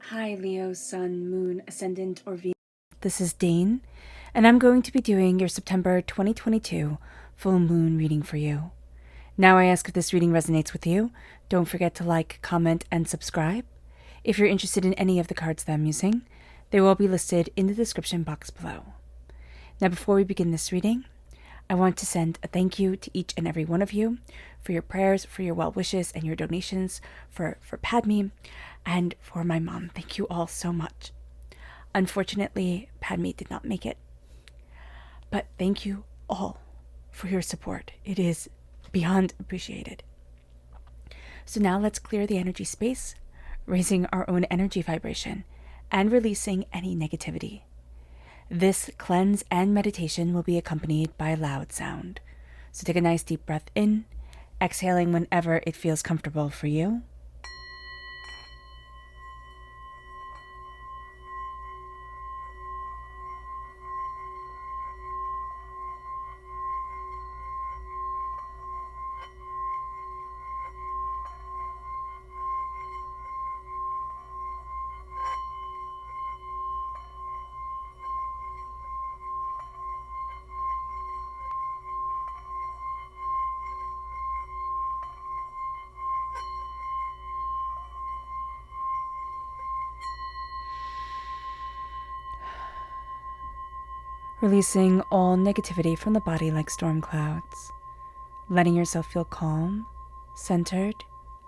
Hi, Leo, Sun, Moon, Ascendant, or Venus. This is Dane, and I'm going to be doing your September 2022 full moon reading for you. Now I ask if this reading resonates with you. Don't forget to like, comment, and subscribe. If you're interested in any of the cards that I'm using, they will be listed in the description box below. Now before we begin this reading, I want to send a thank you to each and every one of you for your prayers, for your well wishes, and your donations for Padme and for my mom. Thank you all so much. Unfortunately, Padme did not make it. But thank you all for your support. It is beyond appreciated. So now let's clear the energy space, raising our own energy vibration and releasing any negativity. This cleanse and meditation will be accompanied by a loud sound. So take a nice deep breath in, exhaling whenever it feels comfortable for you. Releasing all negativity from the body like storm clouds. Letting yourself feel calm, centered,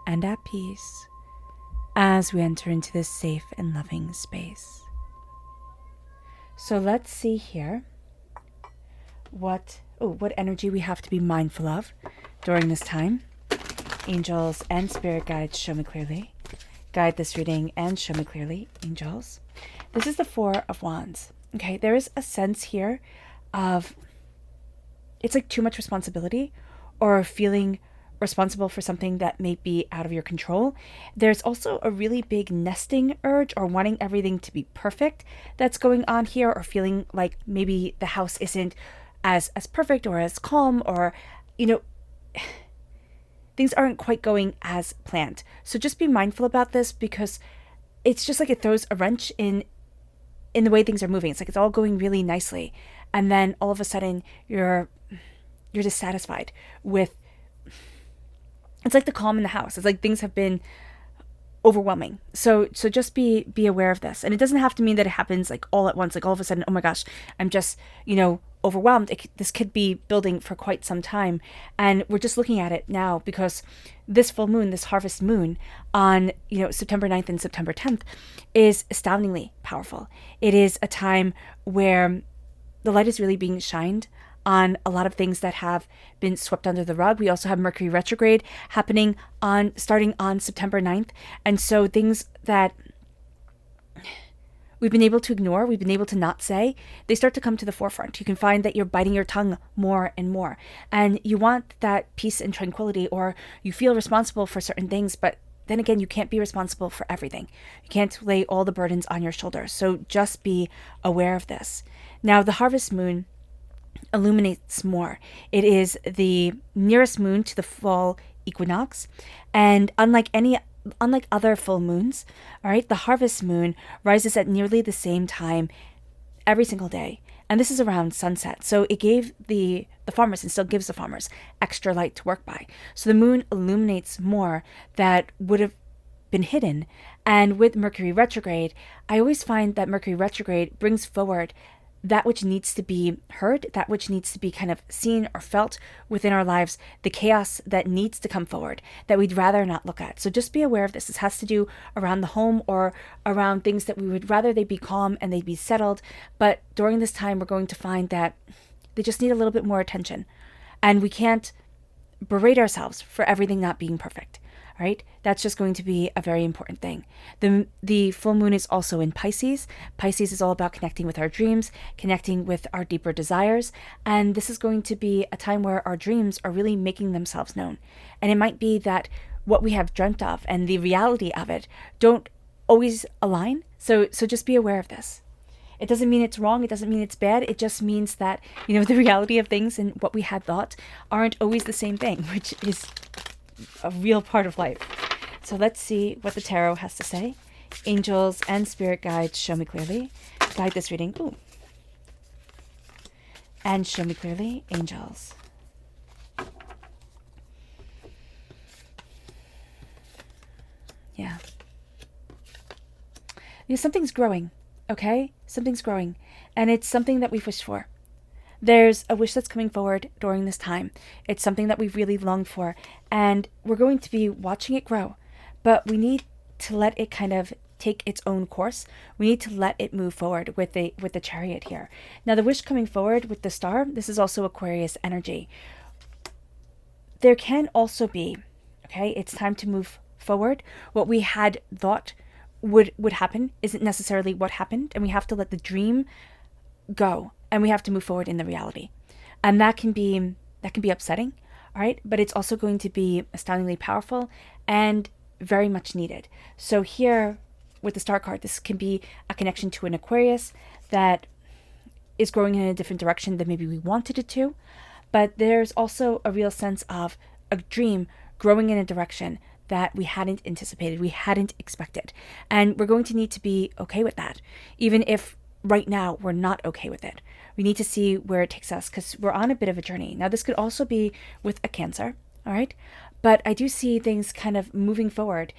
and at peace as we enter into this safe and loving space. So let's see here what energy we have to be mindful of during this time. Angels and spirit guides, show me clearly. Guide this reading and show me clearly, angels. This is the Four of Wands. Okay, there is a sense here of it's like too much responsibility or feeling responsible for something that may be out of your control. There's also a really big nesting urge or wanting everything to be perfect that's going on here, or feeling like maybe the house isn't as perfect or as calm, or things aren't quite going as planned. So just be mindful about this, because it's just like it throws a wrench in the way things are moving. It's like it's all going really nicely, and then all of a sudden you're dissatisfied with, it's like the calm in the house. It's like things have been overwhelming. So just be aware of this. And it doesn't have to mean that it happens like all at once, like all of a sudden, oh my gosh, I'm just, overwhelmed. This could be building for quite some time. And we're just looking at it now because this full moon, this harvest moon on, September 9th and September 10th is astoundingly powerful. It is a time where the light is really being shined on a lot of things that have been swept under the rug. We also have Mercury retrograde happening starting on September 9th. And so things that we've been able to ignore, we've been able to not say, they start to come to the forefront. You can find that you're biting your tongue more and more. And you want that peace and tranquility, or you feel responsible for certain things, but then again, you can't be responsible for everything. You can't lay all the burdens on your shoulders. So just be aware of this. Now, the harvest moon illuminates more. It is the nearest moon to the fall equinox, and unlike other full moons, all right, the harvest moon rises at nearly the same time every single day, and this is around sunset. So it gave the farmers, and still gives the farmers, extra light to work by. So the moon illuminates more that would have been hidden. And with Mercury retrograde, I always find that Mercury retrograde brings forward that which needs to be heard, that which needs to be kind of seen or felt within our lives, the chaos that needs to come forward that we'd rather not look at. So just be aware of this. This has to do around the home or around things that we would rather they be calm and they'd be settled. But during this time, we're going to find that they just need a little bit more attention. And we can't berate ourselves for everything not being perfect. Right? That's just going to be a very important thing. The full moon is also in Pisces. Pisces is all about connecting with our dreams, connecting with our deeper desires. And this is going to be a time where our dreams are really making themselves known. And it might be that what we have dreamt of and the reality of it don't always align. So just be aware of this. It doesn't mean it's wrong. It doesn't mean it's bad. It just means that, the reality of things and what we had thought aren't always the same thing, which is a real part of life. So let's see what the tarot has to say. angels and spirit guides, show me clearly. Guide this reading. Ooh. And show me clearly, angels. Yeah. Because something's growing, okay? Something's growing. And it's something that we've wished for. There's a wish that's coming forward during this time. It's something that we've really longed for. And we're going to be watching it grow. But we need to let it kind of take its own course. We need to let it move forward with the Chariot here. Now, the wish coming forward with the Star, this is also Aquarius energy. There can also be, okay, it's time to move forward. What we had thought would happen isn't necessarily what happened, and we have to let the dream go, and we have to move forward in the reality. And that can be upsetting, all right? But it's also going to be astoundingly powerful and very much needed. So here with the Star card, this can be a connection to an Aquarius that is growing in a different direction than maybe we wanted it to. But there's also a real sense of a dream growing in a direction that we hadn't anticipated, we hadn't expected. And we're going to need to be okay with that, even if right now we're not okay with it. We need to see where it takes us, because we're on a bit of a journey. Now, this could also be with a Cancer, all right? But I do see things kind of moving forward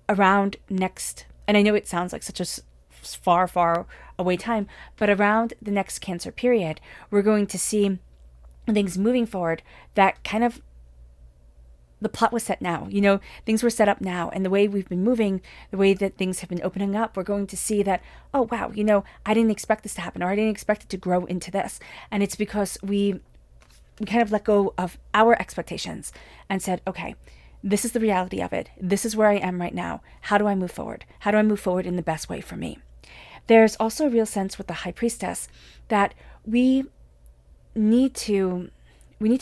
around next, and I know it sounds like such a far, far away time, but around the next Cancer period, we're going to see things moving forward that kind of, the plot was set now, things were set up now, and the way we've been moving, the way that things have been opening up, we're going to see that, oh wow, I didn't expect this to happen, or I didn't expect it to grow into this. And it's because we kind of let go of our expectations and said, okay, this is the reality of it. This is where I am right now. How do I move forward? How do I move forward in the best way for me? There's also a real sense with the High Priestess that we need to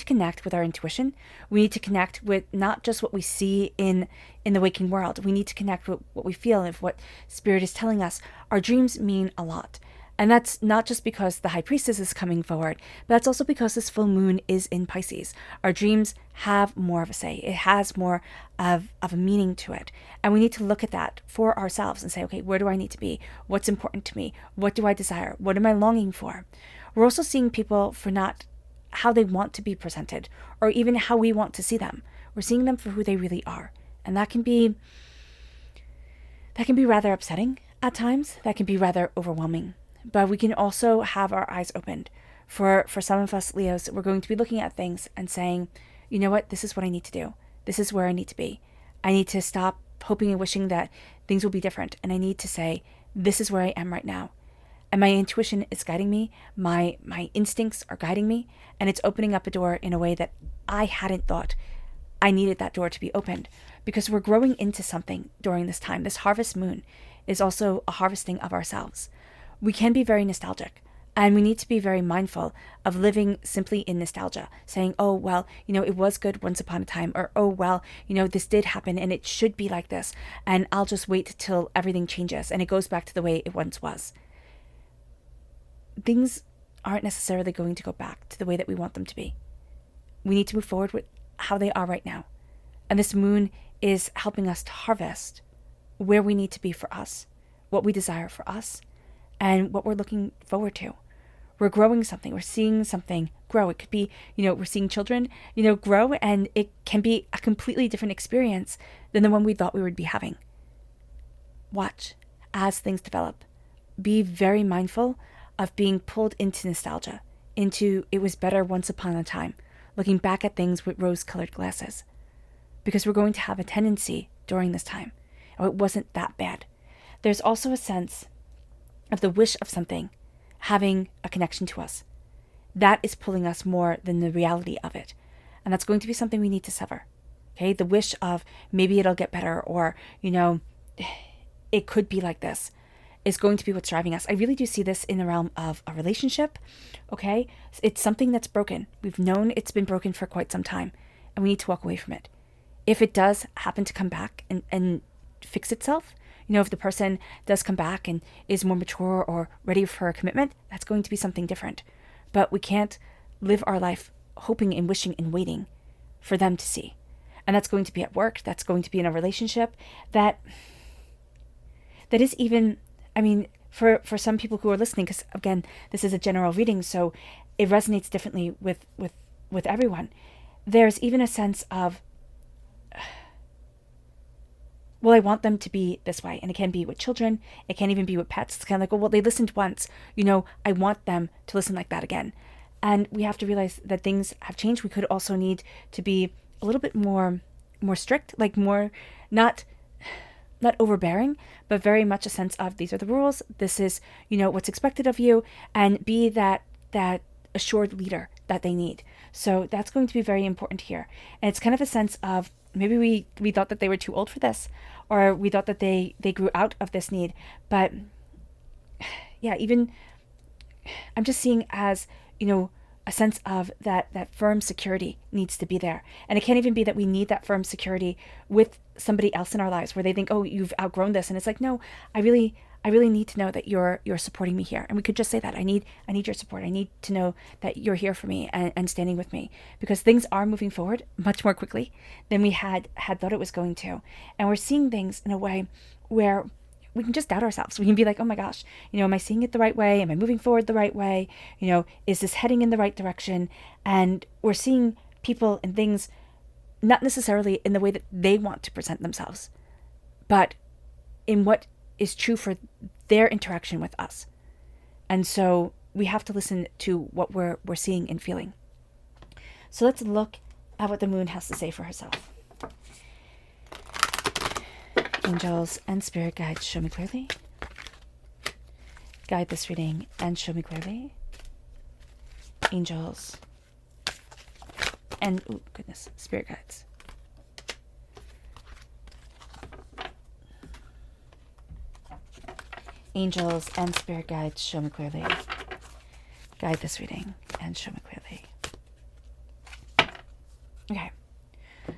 connect with our intuition. We need to connect with not just what we see in the waking world. We need to connect with what we feel, and what Spirit is telling us. Our dreams mean a lot. And that's not just because the High Priestess is coming forward, but that's also because this full moon is in Pisces. Our dreams have more of a say. It has more of a meaning to it. And we need to look at that for ourselves and say, okay, where do I need to be? What's important to me? What do I desire? What am I longing for? We're also seeing people for not how they want to be presented, or even how we want to see them. We're seeing them for who they really are. And that can be rather upsetting at times. That can be rather overwhelming. But we can also have our eyes opened. For some of us Leos, we're going to be looking at things and saying, you know what, this is what I need to do. This is where I need to be. I need to stop hoping and wishing that things will be different. And I need to say, this is where I am right now. And my intuition is guiding me. My instincts are guiding me. And it's opening up a door in a way that I hadn't thought I needed that door to be opened. Because we're growing into something during this time. This harvest moon is also a harvesting of ourselves. We can be very nostalgic. And we need to be very mindful of living simply in nostalgia. Saying, oh, well, it was good once upon a time. Or, oh, well, this did happen and it should be like this. And I'll just wait till everything changes and it goes back to the way it once was. Things aren't necessarily going to go back to the way that we want them to be. We need to move forward with how they are right now. And this moon is helping us to harvest where we need to be for us, what we desire for us, and what we're looking forward to. We're growing something. We're seeing something grow. It could be, we're seeing children, grow, and it can be a completely different experience than the one we thought we would be having. Watch as things develop. Be very mindful of being pulled into nostalgia, into it was better once upon a time, looking back at things with rose-colored glasses. Because we're going to have a tendency during this time. Oh, it wasn't that bad. There's also a sense of the wish of something having a connection to us. That is pulling us more than the reality of it. And that's going to be something we need to sever. Okay? The wish of maybe it'll get better, or, it could be like this, is going to be what's driving us. I really do see this in the realm of a relationship, okay? It's something that's broken. We've known it's been broken for quite some time, and we need to walk away from it. If it does happen to come back and fix itself, if the person does come back and is more mature or ready for a commitment, that's going to be something different. But we can't live our life hoping and wishing and waiting for them to see. And that's going to be at work. That's going to be in a relationship. That that is even, I mean, for some people who are listening, because again, this is a general reading, so it resonates differently with everyone. There's even a sense of, well, I want them to be this way. And it can be with children. It can even be with pets. It's kind of like, well, they listened once. I want them to listen like that again. And we have to realize that things have changed. We could also need to be a little bit more strict, like more, not overbearing, but very much a sense of, these are the rules. This is, what's expected of you, and be that assured leader that they need. So that's going to be very important here. And it's kind of a sense of, maybe we thought that they were too old for this, or we thought that they grew out of this need. But yeah, even I'm just seeing as, a sense of that firm security needs to be there. And it can't even be that we need that firm security with somebody else in our lives where they think, oh, you've outgrown this. And it's like, no, I really need to know that you're supporting me here. And we could just say that I need your support. I need to know that you're here for me and standing with me, because things are moving forward much more quickly than we had thought it was going to. And we're seeing things in a way where we can just doubt ourselves. We can be like, oh my gosh, am I seeing it the right way? Am I moving forward the right way? Is this heading in the right direction? And we're seeing people and things not necessarily in the way that they want to present themselves, but in what is true for their interaction with us. And so we have to listen to what we're seeing and feeling. So let's look at what the moon has to say for herself. Angels and spirit guides, show me clearly. Guide this reading and show me clearly. Angels and, oh goodness, spirit guides. Angels and spirit guides, show me clearly. Guide this reading and show me clearly. Okay.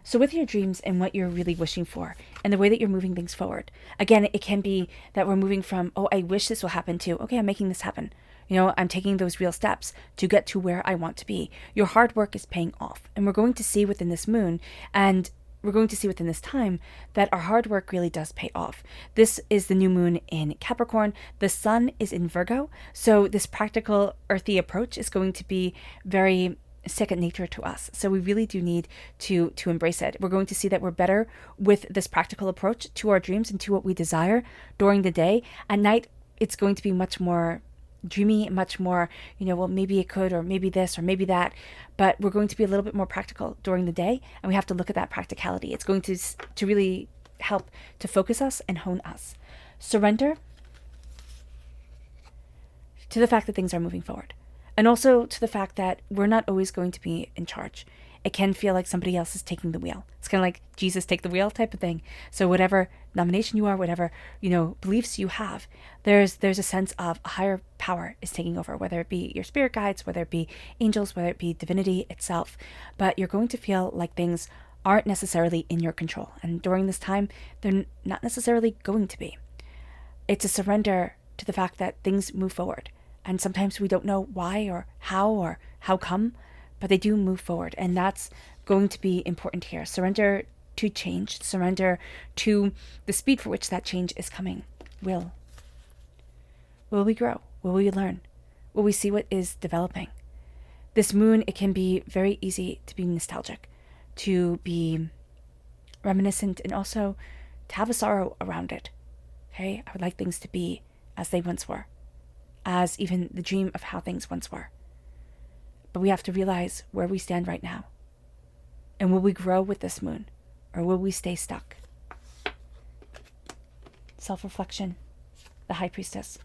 So with your dreams and what you're really wishing for and the way that you're moving things forward, again, it can be that we're moving from, oh, I wish this will happen, to, okay, I'm making this happen. I'm taking those real steps to get to where I want to be. Your hard work is paying off. And we're going to see within this moon, and we're going to see within this time, that our hard work really does pay off. This is the new moon in Capricorn. The sun is in Virgo. So this practical, earthy approach is going to be very second nature to us. So we really do need to embrace it. We're going to see that we're better with this practical approach to our dreams and to what we desire during the day. At night, it's going to be much more dreamy, much more, well, maybe it could, or maybe this, or maybe that. But we're going to be a little bit more practical during the day, and we have to look at that practicality. It's going to really help to focus us and hone us. Surrender to the fact that things are moving forward. And also to the fact that we're not always going to be in charge. It can feel like somebody else is taking the wheel. It's kind of like Jesus take the wheel type of thing. So whatever nomination you are, whatever, beliefs you have, there's a sense of a higher power is taking over, whether it be your spirit guides, whether it be angels, whether it be divinity itself. But you're going to feel like things aren't necessarily in your control. And during this time, they're not necessarily going to be. It's a surrender to the fact that things move forward. And sometimes we don't know why or how come, but they do move forward. And that's going to be important here. Surrender to change, surrender to the speed for which that change is coming. Will we grow? Will we learn? Will we see what is developing? This moon, it can be very easy to be nostalgic, to be reminiscent, and also to have a sorrow around it. Okay, I would like things to be as they once were, as even the dream of how things once were. But we have to realize where we stand right now. And will we grow with this moon, or will we stay stuck? Self-reflection, the High Priestess.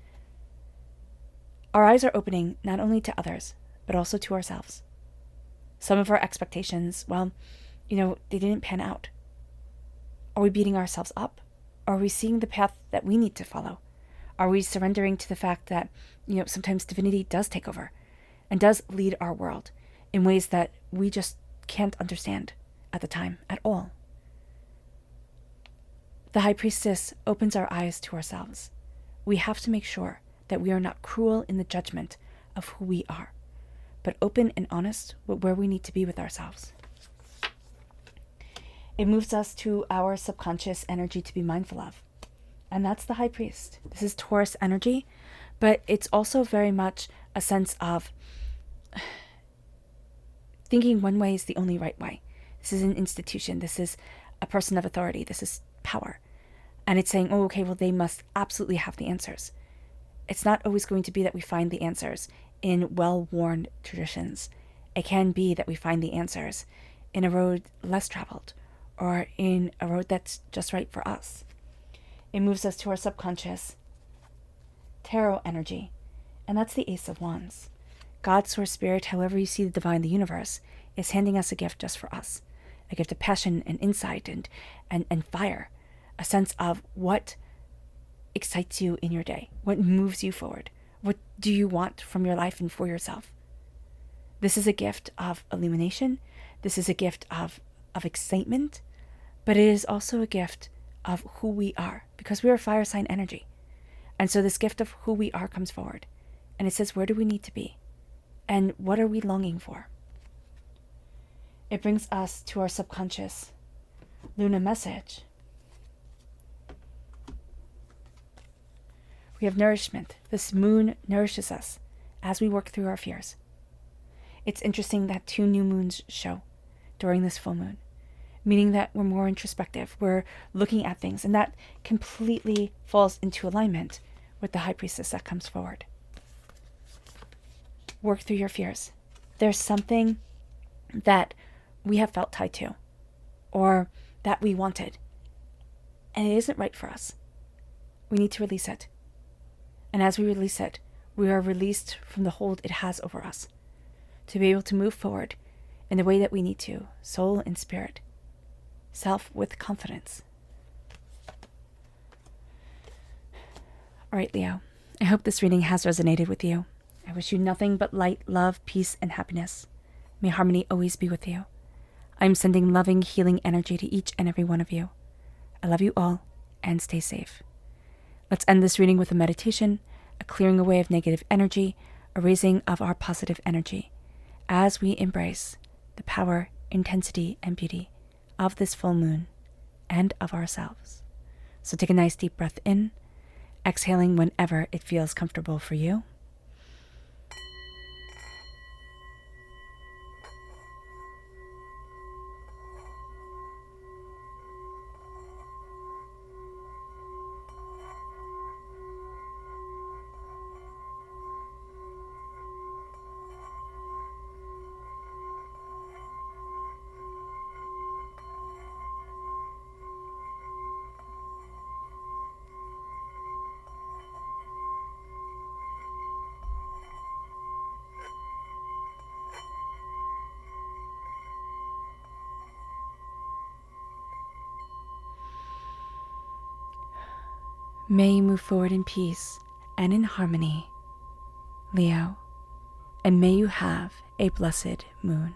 Our eyes are opening not only to others, but also to ourselves. Some of our expectations, well, they didn't pan out. Are we beating ourselves up? Or are we seeing the path that we need to follow? Are we surrendering to the fact that, sometimes divinity does take over and does lead our world in ways that we just can't understand at the time at all? The High Priestess opens our eyes to ourselves. We have to make sure that we are not cruel in the judgment of who we are, but open and honest with where we need to be with ourselves. It moves us to our subconscious energy to be mindful of. And that's the high priest. This is Taurus energy, but it's also very much a sense of thinking one way is the only right way. This is an institution. This is a person of authority. This is power. And it's saying, oh, okay, well, they must absolutely have the answers. It's not always going to be that we find the answers in well-worn traditions. It can be that we find the answers in a road less traveled or in a road that's just right for us. It moves us to our subconscious tarot energy, and that's the Ace of Wands. God, Source, Spirit, however you see the divine, the universe, is handing us a gift just for us. A gift of passion and insight and fire. A sense of what excites you in your day. What moves you forward. What do you want from your life and for yourself? This is a gift of illumination. This is a gift of excitement. But it is also a gift of who we are. Because we are fire sign energy. And so this gift of who we are comes forward. And it says, where do we need to be? And what are we longing for? It brings us to our subconscious Luna message. We have nourishment. This moon nourishes us as we work through our fears. It's interesting that 2 new moons show during this full moon, meaning that we're more introspective. We're looking at things, and that completely falls into alignment with the high priestess that comes forward. Work through your fears. There's something that we have felt tied to, or that we wanted, and it isn't right for us. We need to release it. And as we release it, we are released from the hold it has over us to be able to move forward in the way that we need to, soul and spirit, self with confidence. All right, Leo, I hope this reading has resonated with you. I wish you nothing but light, love, peace, and happiness. May harmony always be with you. I'm sending loving, healing energy to each and every one of you. I love you all, and stay safe. Let's end this reading with a meditation, a clearing away of negative energy, a raising of our positive energy, as we embrace the power, intensity, and beauty of this full moon and of ourselves. So take a nice deep breath in, exhaling whenever it feels comfortable for you. May you move forward in peace and in harmony, Leo, and may you have a blessed moon.